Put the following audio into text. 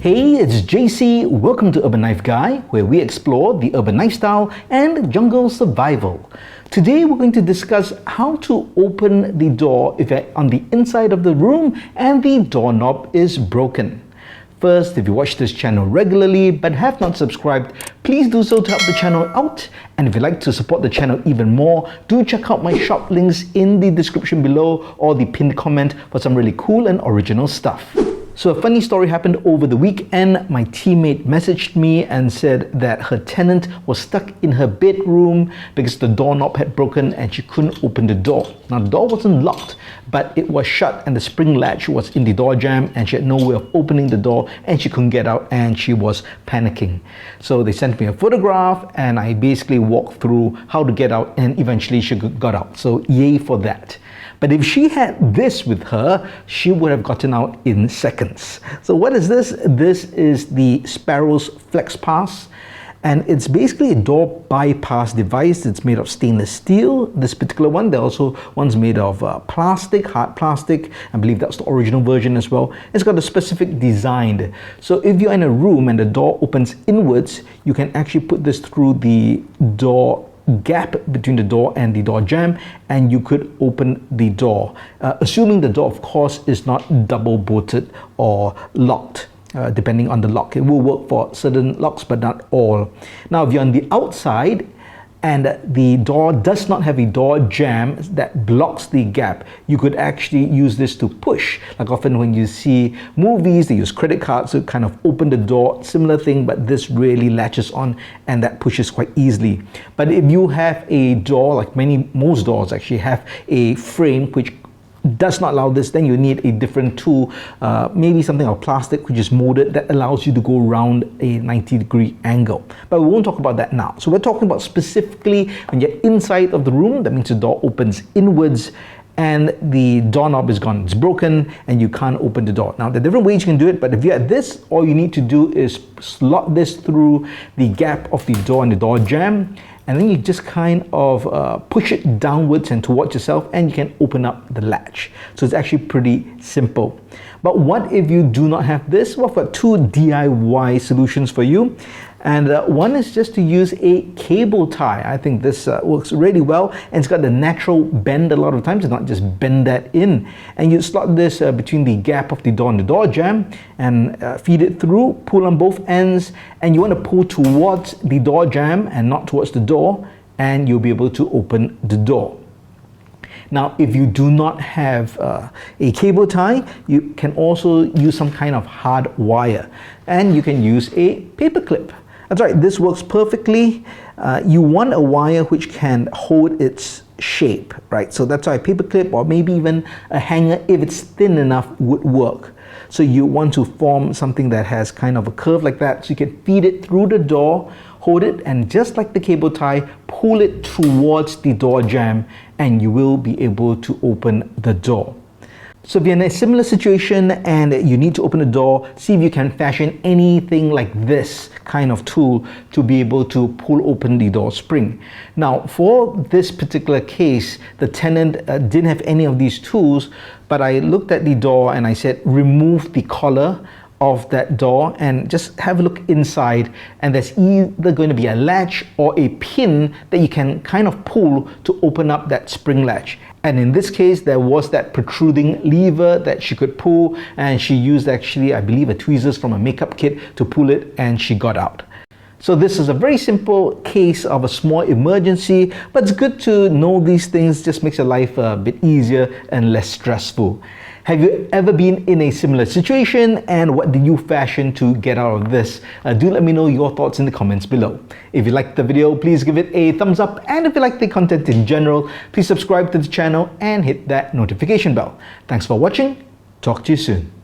Hey, it's JC. Welcome to Urban Life Guy, where we explore the urban lifestyle and jungle survival. Today, we're going to discuss how to open the door if you're on the inside of the room and the doorknob is broken. First, if you watch this channel regularly but have not subscribed, please do so to help the channel out. And if you'd like to support the channel even more, do check out my shop links in the description below or the pinned comment for some really cool and original stuff. So a funny story happened over the weekend. My teammate messaged me and said that her tenant was stuck in her bedroom because the doorknob had broken and she couldn't open the door. Now the door wasn't locked, but it was shut and the spring latch was in the door jamb and she had no way of opening the door and she couldn't get out and she was panicking. So they sent me a photograph and I basically walked through how to get out and eventually she got out. So yay for that. But if she had this with her, she would have gotten out in seconds. So what is this? This is the Sparrows Flex Pass. And it's basically a door bypass device. It's made of stainless steel, this particular one. There are also ones made of plastic, hard plastic. I believe that's the original version as well. It's got a specific design. So if you're in a room and the door opens inwards, you can actually put this through the door gap between the door and the door jamb and you could open the door, assuming the door of course is not double bolted or locked. Depending on the lock, it will work for certain locks but not all. Now if you're on the outside and the door does not have a door jamb that blocks the gap, you could actually use this to push. Like often when you see movies, they use credit cards to kind of open the door, similar thing, but this really latches on and that pushes quite easily. But if you have a door, like most doors actually have a frame which does not allow this, then you need a different tool, maybe something of plastic which is molded that allows you to go around a 90-degree angle. But we won't talk about that now. So we're talking about specifically when you're inside of the room, that means the door opens inwards and the doorknob is gone, it's broken and you can't open the door. Now there are different ways you can do it, but if you're at this, all you need to do is slot this through the gap of the door and the door jamb, and then you just kind of push it downwards and towards yourself and you can open up the latch. So it's actually pretty simple. But what if you do not have this? Well, I've got two DIY solutions for you. And one is just to use a cable tie. I think this works really well and it's got the natural bend a lot of times. It's not just bend that in. And you slot this between the gap of the door and the door jamb and feed it through, pull on both ends, and you want to pull towards the door jamb and not towards the door, and you'll be able to open the door. Now, if you do not have a cable tie, you can also use some kind of hard wire and you can use a paper clip. That's right, this works perfectly. You want a wire which can hold its shape, right? So that's why a paper clip or maybe even a hanger, if it's thin enough, would work. So you want to form something that has kind of a curve like that, so you can feed it through the door, hold it, and just like the cable tie, pull it towards the door jamb and you will be able to open the door. So if you're in a similar situation and you need to open the door, see if you can fashion anything like this kind of tool to be able to pull open the door spring. Now for this particular case, the tenant didn't have any of these tools, but I looked at the door and I said, remove the collar of that door and just have a look inside, and there's either going to be a latch or a pin that you can kind of pull to open up that spring latch. And in this case, there was that protruding lever that she could pull, and she used actually, I believe, a tweezers from a makeup kit to pull it, and she got out. So this is a very simple case of a small emergency, but it's good to know these things, just makes your life a bit easier and less stressful. Have you ever been in a similar situation, and what did you fashion to get out of this? Do let me know your thoughts in the comments below. If you liked the video, please give it a thumbs up, and if you like the content in general, please subscribe to the channel and hit that notification bell. Thanks for watching. Talk to you soon.